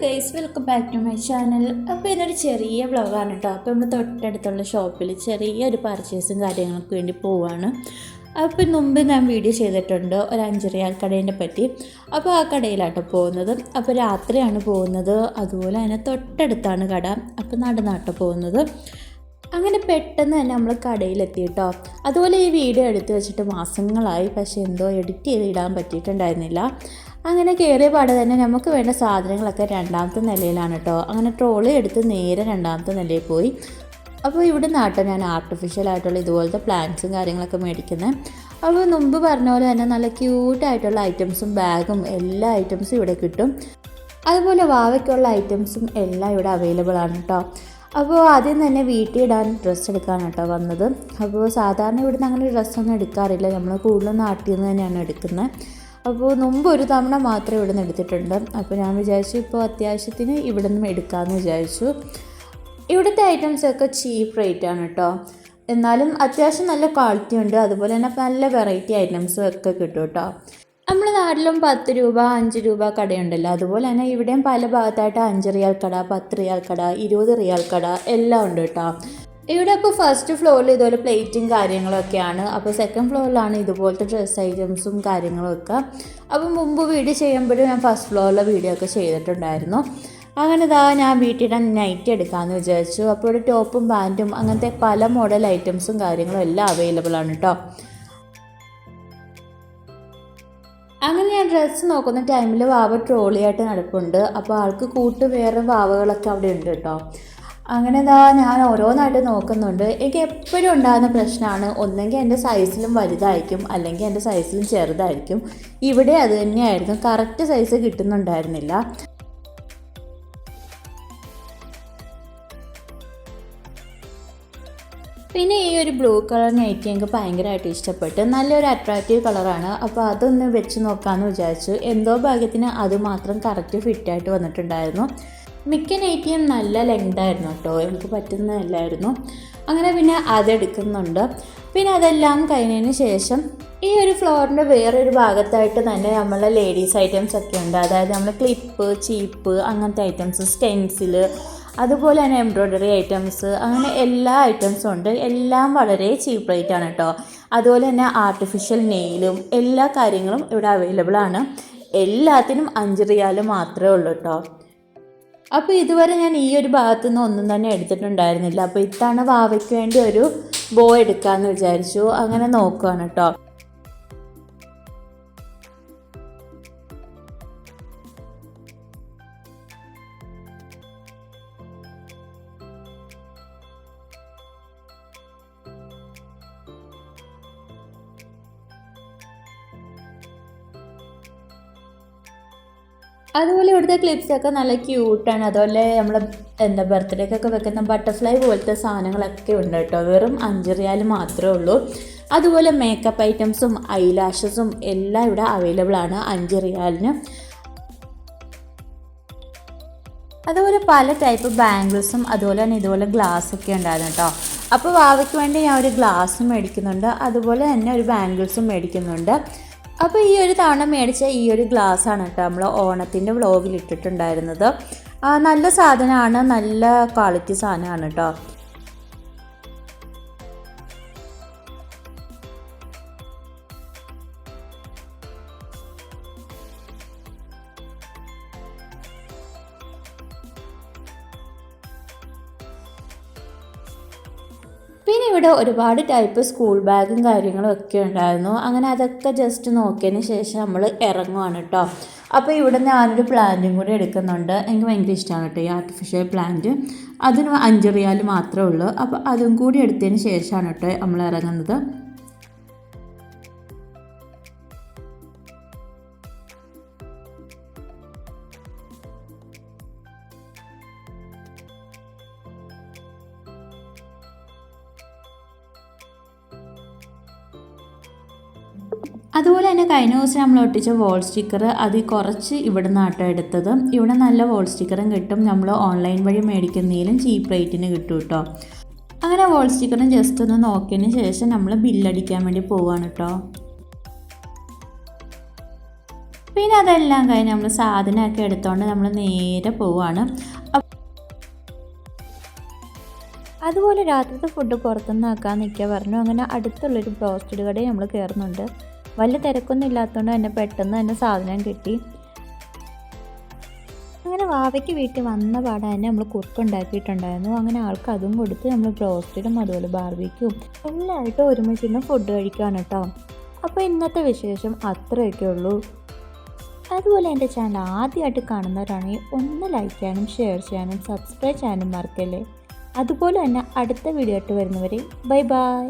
Guys, welcome back to my channel. അപ്പോൾ ഇതൊരു ചെറിയ വ്ളോഗാണ് കേട്ടോ. അപ്പോൾ നമ്മൾ തൊട്ടടുത്തുള്ള ഷോപ്പിൽ ചെറിയൊരു പർച്ചേസും കാര്യങ്ങൾക്ക് വേണ്ടി പോവുകയാണ്. അപ്പോൾ മുമ്പ് ഞാൻ വീഡിയോ ചെയ്തിട്ടുണ്ട് ഒരു 5 റിയാൽ കടേനെ പറ്റി. അപ്പോൾ ആ കടയിലാട്ടോ പോകുന്നത്. അപ്പോൾ രാത്രിയാണ് പോകുന്നത്. അതുപോലെ തന്നെ തൊട്ടടുത്താണ് കട. അപ്പോൾ നടന്നാട്ടോ പോകുന്നത്. അങ്ങനെ പെട്ടെന്ന് തന്നെ നമ്മൾ കടയിലെത്തി കേട്ടോ. അതുപോലെ ഈ വീഡിയോ എടുത്ത് വെച്ചിട്ട് മാസങ്ങളായി, പക്ഷേ എന്തോ എഡിറ്റ് ചെയ്ത് ഇടാൻ പറ്റിയിട്ടുണ്ടായിരുന്നില്ല. അങ്ങനെ കയറിയ പാടെ തന്നെ നമുക്ക് വേണ്ട സാധനങ്ങളൊക്കെ 2ാമത്തെ നിലയിലാണ് കേട്ടോ. അങ്ങനെ ട്രോളി എടുത്ത് നേരെ 2ാമത്തെ നിലയിൽ പോയി. അപ്പോൾ ഇവിടെ നാട്ടോ ഞാൻ ആർട്ടിഫിഷ്യലായിട്ടുള്ള ഇതുപോലത്തെ പ്ലാന്റ്സും കാര്യങ്ങളൊക്കെ മേടിക്കുന്നത്. അപ്പോൾ മുമ്പ് പറഞ്ഞ പോലെ തന്നെ നല്ല ക്യൂട്ടായിട്ടുള്ള ഐറ്റംസും ബാഗും എല്ലാ ഐറ്റംസും ഇവിടെ കിട്ടും. അതുപോലെ വാവയ്ക്കുള്ള ഐറ്റംസും എല്ലാം ഇവിടെ അവൈലബിൾ ആണ് കേട്ടോ. അപ്പോൾ ആദ്യം തന്നെ വീട്ടിൽ ഇടാൻ ഡ്രസ്സ് എടുക്കാനാണ് കേട്ടോ വന്നത്. അപ്പോൾ സാധാരണ ഇവിടുന്ന് അങ്ങനെ ഡ്രസ്സൊന്നും എടുക്കാറില്ല. നമ്മൾ കൂടുതലും നാട്ടിൽ നിന്ന് തന്നെയാണ് എടുക്കുന്നത്. അപ്പോൾ മുമ്പ് ഒരു തവണ മാത്രമേ ഇവിടെ നിന്ന് എടുത്തിട്ടുണ്ട്. അപ്പോൾ ഞാൻ വിചാരിച്ചു ഇപ്പോൾ അത്യാവശ്യത്തിന് ഇവിടെ നിന്നും എടുക്കാമെന്ന് വിചാരിച്ചു. ഇവിടുത്തെ ഐറ്റംസൊക്കെ ചീപ്പ് റേറ്റാണ് കേട്ടോ. എന്നാലും അത്യാവശ്യം നല്ല ക്വാളിറ്റി ഉണ്ട്. അതുപോലെ തന്നെ നല്ല വെറൈറ്റി ഐറ്റംസും ഒക്കെ കിട്ടും കേട്ടോ. നമ്മുടെ നാട്ടിലും 10 രൂപ 5 രൂപ കടയുണ്ടല്ലോ, അതുപോലെ തന്നെ ഇവിടെയും പല ഭാഗത്തായിട്ട് 5 റിയാൽ കട, 10 റിയാൽ കട, 20 റിയാൽ കട എല്ലാം ഉണ്ട് കേട്ടോ. ഇവിടെ ഇപ്പോൾ ഫസ്റ്റ് ഫ്ലോറിൽ ഇതുപോലെ പ്ലേറ്റും കാര്യങ്ങളൊക്കെയാണ്. അപ്പോൾ സെക്കൻഡ് ഫ്ലോറിലാണ് ഇതുപോലത്തെ ഡ്രസ്സ് ഐറ്റംസും കാര്യങ്ങളൊക്കെ. അപ്പോൾ മുമ്പ് വീഡിയോ ചെയ്യുമ്പോഴും ഞാൻ ഫസ്റ്റ് ഫ്ലോറിലെ വീഡിയോ ഒക്കെ ചെയ്തിട്ടുണ്ടായിരുന്നു. അങ്ങനെ ഞാൻ വീട്ടിൽ നൈറ്റ് എടുക്കാമെന്ന് വിചാരിച്ചു. അപ്പോൾ ഇവിടെ ടോപ്പും പാൻറ്റും അങ്ങനത്തെ പല മോഡൽ ഐറ്റംസും കാര്യങ്ങളും എല്ലാം അവൈലബിൾ ആണ് കേട്ടോ. അങ്ങനെ ഞാൻ ഡ്രസ്സ് നോക്കുന്ന ടൈമിൽ വാവ ട്രോളിയായിട്ട് നടപ്പുണ്ട്. അപ്പോൾ ആൾക്ക് വേറെ വാവകളൊക്കെ അവിടെ ഉണ്ട് കേട്ടോ. അങ്ങനെ ഞാൻ ഓരോന്നായിട്ട് നോക്കുന്നുണ്ട്. എനിക്ക് എപ്പോഴും ഉണ്ടാകുന്ന പ്രശ്നമാണ്, ഒന്നെങ്കിൽ എൻ്റെ സൈസിലും വലുതായിരിക്കും, അല്ലെങ്കിൽ എൻ്റെ സൈസിലും ചെറുതായിരിക്കും. ഇവിടെ അത് തന്നെയായിരുന്നു, കറക്റ്റ് സൈസ് കിട്ടുന്നുണ്ടായിരുന്നില്ല. പിന്നെ ഈ ഒരു ബ്ലൂ കളർ നൈറ്റി എനിക്ക് ഭയങ്കരമായിട്ട് ഇഷ്ടപ്പെട്ടു. നല്ലൊരു അട്രാക്റ്റീവ് കളറാണ്. അപ്പോൾ അതൊന്ന് വെച്ച് നോക്കാമെന്ന് വിചാരിച്ചു. എന്തോ ഭാഗ്യത്തിന് അത് മാത്രം കറക്റ്റ് ഫിറ്റായിട്ട് വന്നിട്ടുണ്ടായിരുന്നു. മിക്ക നൈറ്റിയും നല്ല ലെങ്തായിരുന്നു കേട്ടോ, എനിക്ക് പറ്റുന്നതല്ലായിരുന്നു. അങ്ങനെ പിന്നെ അതെടുക്കുന്നുണ്ട്. പിന്നെ അതെല്ലാം കഴിഞ്ഞതിന് ശേഷം ഈ ഒരു ഫ്ലോറിൻ്റെ വേറൊരു ഭാഗത്തായിട്ട് തന്നെ നമ്മളെ ലേഡീസ് ഐറ്റംസ് ഒക്കെ ഉണ്ട്. അതായത് നമ്മൾ ക്ലിപ്പ്, ചീപ്പ് അങ്ങനത്തെ ഐറ്റംസ്, സ്റ്റെൻസിൽ, അതുപോലെ തന്നെ എംബ്രോയ്ഡറി ഐറ്റംസ്, അങ്ങനെ എല്ലാ ഐറ്റംസും ഉണ്ട്. എല്ലാം വളരെ ചീപ്പ് റേറ്റാണ് കേട്ടോ. അതുപോലെ തന്നെ ആർട്ടിഫിഷ്യൽ നെയിലും എല്ലാ കാര്യങ്ങളും ഇവിടെ അവൈലബിൾ ആണ്. എല്ലാത്തിനും 5 റിയാൽ മാത്രമേ ഉള്ളൂ കേട്ടോ. അപ്പോൾ ഇതുവരെ ഞാൻ ഈ ഒരു ഭാഗത്തു നിന്ന് ഒന്നും തന്നെ എടുത്തിട്ടുണ്ടായിരുന്നില്ല. അപ്പോൾ ഇത്തവണ വാവയ്ക്ക് വേണ്ടി ഒരു ബോ എടുക്കാമെന്ന് വിചാരിച്ചു. അങ്ങനെ നോക്കുകയാണ് കേട്ടോ. അതുപോലെ ഇവിടുത്തെ ക്ലിപ്സൊക്കെ നല്ല ക്യൂട്ടാണ്. അതുപോലെ നമ്മൾ ബർത്ത്ഡേക്കൊക്കെ വെക്കുന്ന ബട്ടർഫ്ലൈ പോലത്തെ സാധനങ്ങളൊക്കെ ഉണ്ട് കേട്ടോ. വെറും 5 റിയാൽ മാത്രമേ ഉള്ളൂ. അതുപോലെ മേക്കപ്പ് ഐറ്റംസും ഐലാഷസും എല്ലാം ഇവിടെ അവൈലബിൾ ആണ് 5 റിയാലിന്. അതുപോലെ പല ടൈപ്പ് ബാംഗിൾസും അതുപോലെ തന്നെ ഇതുപോലെ ഗ്ലാസ്സൊക്കെ ഉണ്ടായിരുന്നു കേട്ടോ. അപ്പോൾ വാവയ്ക്ക് വേണ്ടി ഞാൻ ഒരു ഗ്ലാസ്സും മേടിക്കുന്നുണ്ട്, അതുപോലെ തന്നെ ഒരു ബാംഗിൾസും മേടിക്കുന്നുണ്ട്. അപ്പോൾ ഈ ഒരു തവണ മേടിച്ച ഈ ഒരു ഗ്ലാസ്സാണ് കേട്ടോ നമ്മൾ ഓണത്തിൻ്റെ വ്ളോഗിൽ ഇട്ടിട്ടുണ്ടായിരുന്നത്. നല്ല സാധനമാണ്, നല്ല ക്വാളിറ്റി സാധനമാണ് കേട്ടോ. പിന്നെ ഇവിടെ ഒരുപാട് ടൈപ്പ് സ്കൂൾ ബാഗും കാര്യങ്ങളും ഒക്കെ ഉണ്ടായിരുന്നു. അങ്ങനെ അതൊക്കെ ജസ്റ്റ് നോക്കിയതിന് ശേഷം നമ്മൾ ഇറങ്ങുവാണ് കേട്ടോ. അപ്പോൾ ഇവിടെ ഞാനൊരു പ്ലാന്റും കൂടി എടുക്കുന്നുണ്ട്. എനിക്ക് ഭയങ്കര ഇഷ്ടമാണ് കേട്ടോ ഈ ആർട്ടിഫിഷ്യൽ പ്ലാന്റ്. അതിന് 5 റിയാൽ മാത്രമേ ഉള്ളൂ. അപ്പോൾ അതും കൂടി എടുത്തതിന് ശേഷമാണ് കേട്ടോ നമ്മൾ ഇറങ്ങുന്നത്. അതുപോലെ തന്നെ കഴിഞ്ഞ ദിവസം നമ്മൾ ഒട്ടിച്ച വോൾ സ്റ്റിക്കർ അത് കുറച്ച് ഇവിടെ നിന്നാട്ടോ എടുത്തത്. ഇവിടെ നല്ല വോൾ സ്റ്റിക്കറും കിട്ടും. നമ്മൾ ഓൺലൈൻ വഴി മേടിക്കുന്നതിലും ചീപ്പ് റേറ്റിന് കിട്ടും കേട്ടോ. അങ്ങനെ വോൾ സ്റ്റിക്കറും ജസ്റ്റ് ഒന്ന് നോക്കിയതിന് ശേഷം നമ്മൾ ബില്ലടിക്കാൻ വേണ്ടി പോവുകയാണ് കേട്ടോ. പിന്നെ അതെല്ലാം കഴിഞ്ഞ് നമ്മൾ സാധനമൊക്കെ എടുത്തുകൊണ്ട് നമ്മൾ നേരെ പോവുകയാണ്. അതുപോലെ രാത്രിത്തെ ഫുഡ് പുറത്തുനിന്ന് ആക്കാൻ നിൽക്കുക പറഞ്ഞു. അങ്ങനെ അടുത്തുള്ളൊരു ബ്രോസ്റ്റഡ് കടയിൽ നമ്മൾ കയറുന്നുണ്ട്. വലിയ തിരക്കൊന്നും ഇല്ലാത്തതുകൊണ്ട് തന്നെ പെട്ടെന്ന് തന്നെ സാധനം കിട്ടി. അങ്ങനെ വാവയ്ക്ക് വീട്ടിൽ വന്ന പാടെ തന്നെ നമ്മൾ കുറുക്കുണ്ടാക്കിയിട്ടുണ്ടായിരുന്നു. അങ്ങനെ ആൾക്ക് അതും കൊടുത്ത് നമ്മൾ ബ്രോസ്റ്റഡും അതുപോലെ ബാർബിക്യും എല്ലായിട്ടും ഒരുമിച്ചിരുന്ന് ഫുഡ് കഴിക്കുകയാണ് കേട്ടോ. അപ്പോൾ ഇന്നത്തെ വിശേഷം അത്രയൊക്കെ ഉള്ളൂ. അതുപോലെ എൻ്റെ ചാനൽ ആദ്യമായിട്ട് കാണുന്നവരാണെങ്കിൽ ഒന്ന് ലൈക്ക് ചെയ്യാനും ഷെയർ ചെയ്യാനും സബ്സ്ക്രൈബ് ചെയ്യാനും മറക്കല്ലേ. അതുപോലെ തന്നെ അടുത്ത വീഡിയോ ആയിട്ട് വരുന്നവരെ ബൈ ബൈ.